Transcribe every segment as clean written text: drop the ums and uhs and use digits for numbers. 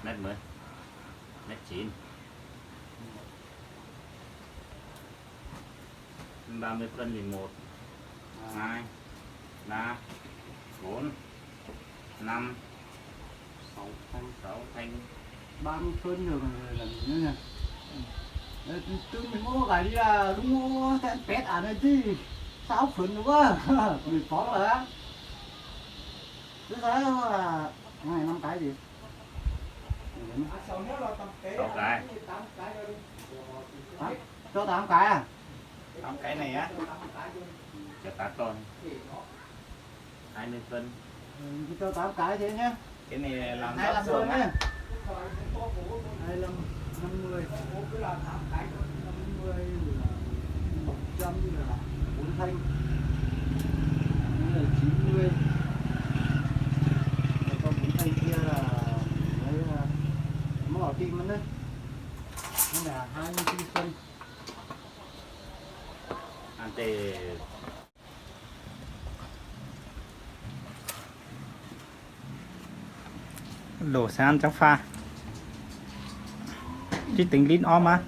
Mét 10, mét 9, 30 phân thì 1, 2, 3, 4, 5, 6 thanh 30 phân rồi làm gì nữa nhỉ? Tôi mình mua cái đi là đúng mua tên pet à này chứ 6 phân đúng không? Mình phó là thứ thấy là ngày 5 cái gì? 6 cái. Cho 8 cái à? 8 cái này á, cho 8 con 20 phân. Cho 8 cái thế nhé. Cái này làm 25 giáp phân xương nhé. á. 25, 50, 50 là 100 là 4 thanh. Đây là 90. Còn 4 thanh kia là đấy là nó bảo tim nữa đấy. Đây là 24 phân. Ăn tê đổ sang ăn trong pha chứ tính lít om á.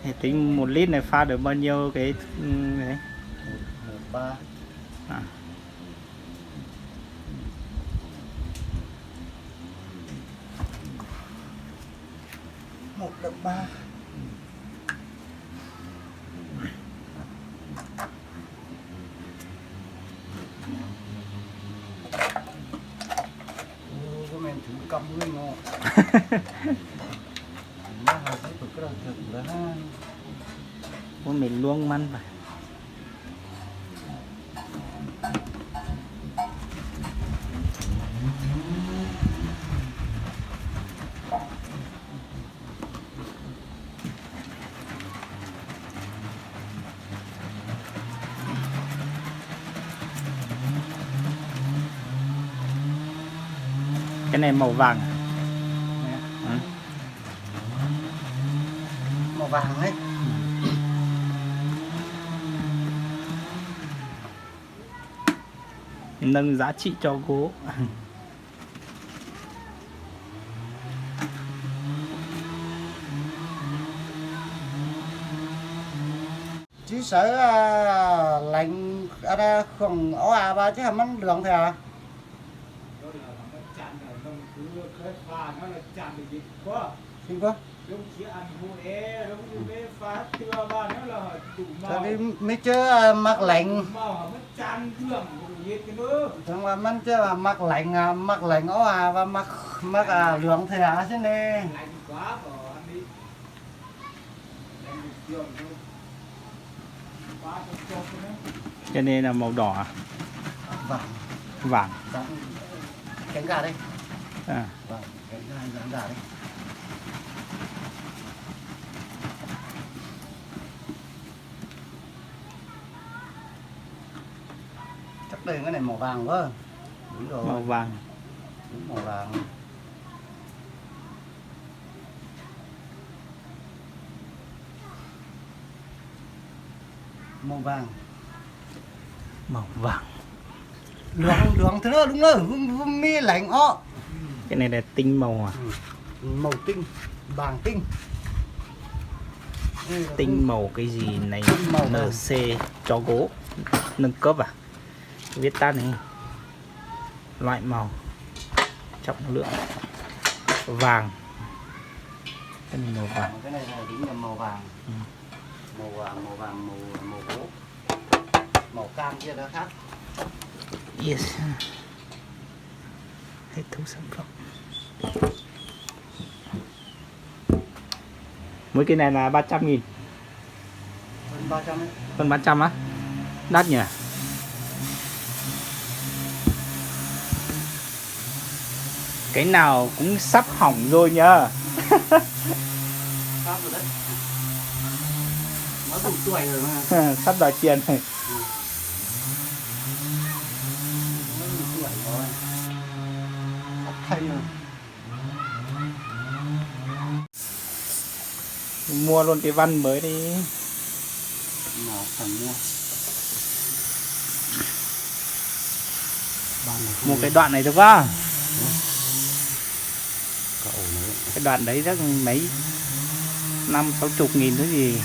Thì tính 1 lít này pha được bao nhiêu cái đấy? 3. À. Một đập 3. Có men thử cầm với ngon. Nó hơi thấy cực cái thực là ha. Ủa mình luông măng phải. Cái này màu vàng. Ừ. Màu vàng ấy. Nâng giá trị cho gỗ. Chỉ sợ lạnh ở đây không ó à ba chứ không đường thôi à. Xin quá. Sao đi mấy chứ mặc lạnh. Thằng mà mình chứ mặc lạnh ó à và mặc lượng thôi à chứ nè. Cái này là màu đỏ à? Vàng. Vàng. Cánh gà đây. À. Vâng, cánh gà đây. Chắc đây cái này màu vàng quá. Đúng rồi. Màu vàng. Đúng màu vàng. Màu vàng. Màu vàng. Đường thế đó đúng rồi, mi lạnh ó. Cái này là tinh màu à? Màu tinh, vàng tinh. Tinh màu cái gì này? Màu NC cho gỗ nâng cấp à? Viết tắt này. Loại màu trọng lượng vàng. Cái này màu vàng. Cái này là đúng là màu vàng. Ừ. Màu vàng, màu gỗ. Màu cam kia nó khác. Yes. Hết thúc sản phẩm. Mỗi cái này là 300.000. Hơn 300 ấy. Hơn 300 á? Đắt nhỉ? Cái nào cũng sắp hỏng rồi nhá. Sắp rồi đấy. Nó đủ tuổi rồi mà. Sắp đòi tiền rồi. Nó đủ tuổi rồi. Sắp thay rồi. Mua luôn cái văn mới đi. Nào phải mua. Một cái đoạn này được không? Cậu nữa. Cái đoạn đấy chắc mấy 50-60 nghìn thứ gì.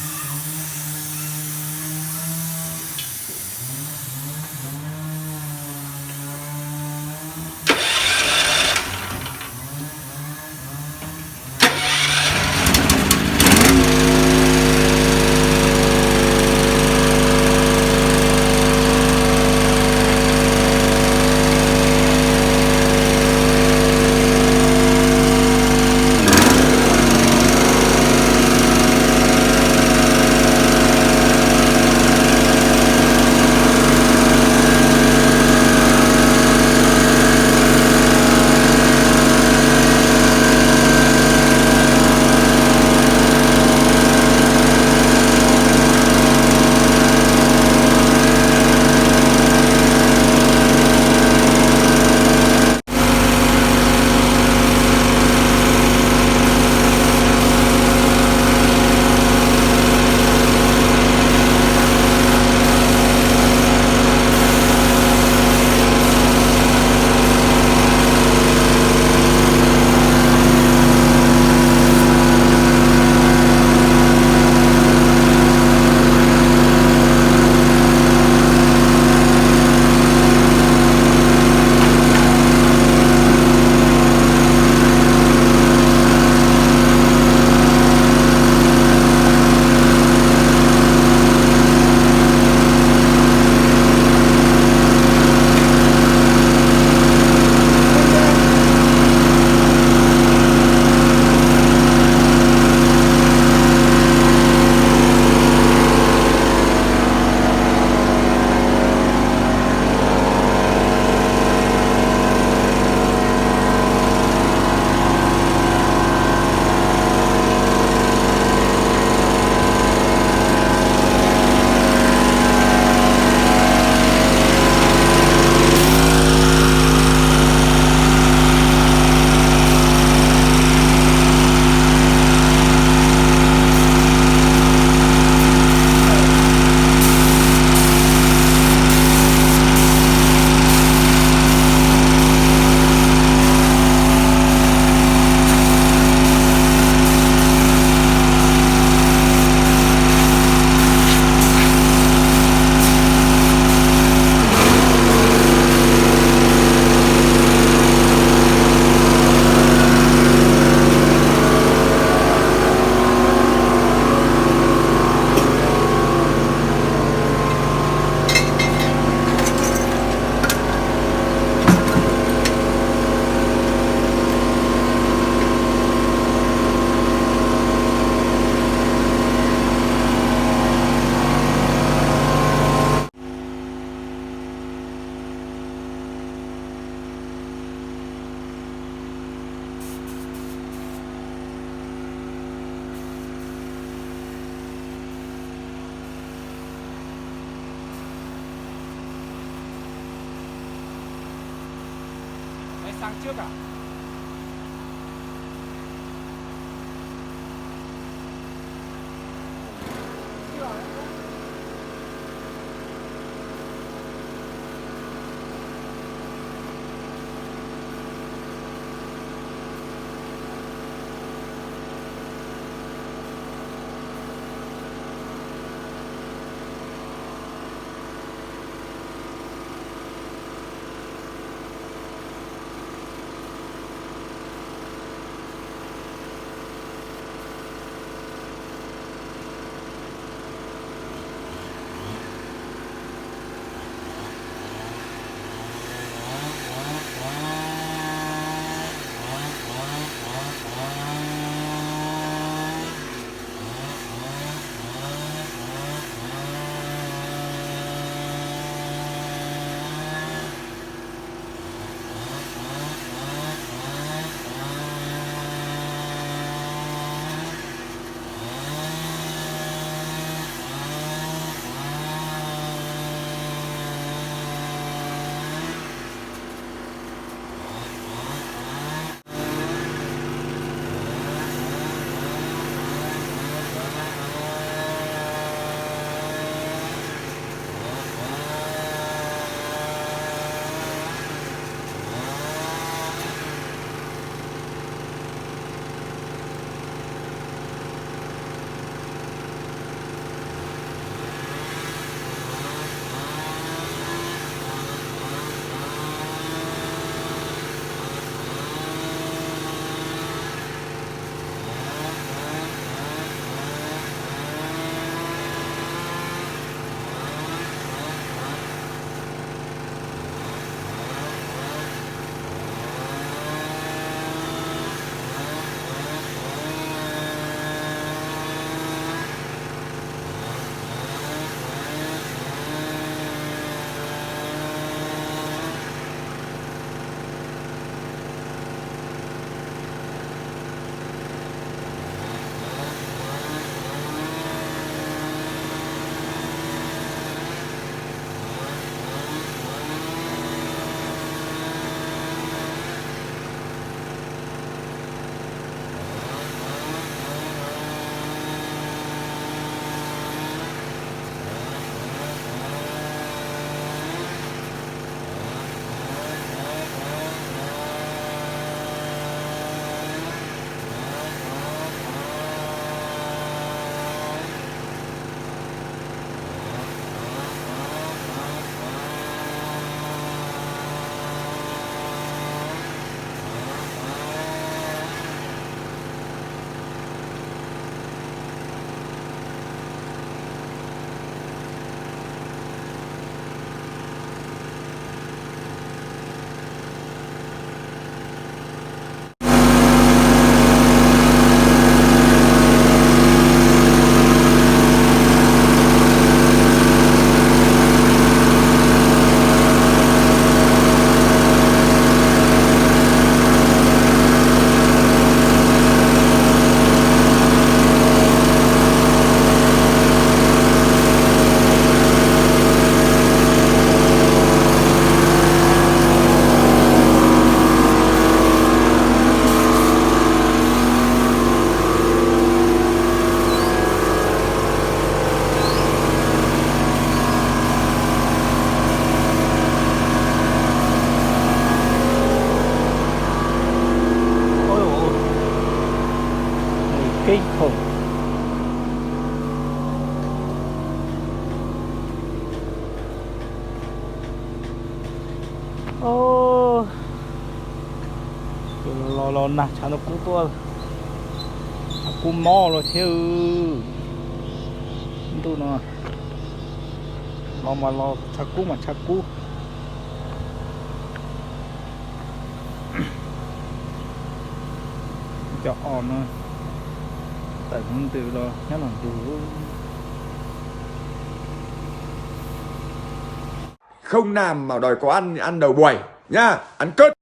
Sang trước à? ô lo nè chả nó cú tua cú mò rồi theo tu nó lo mà lo chắc cú cho on thôi tận từ đó nhớ là từ Không làm mà đòi có ăn thì ăn đầu buổi nhá, ăn cớt.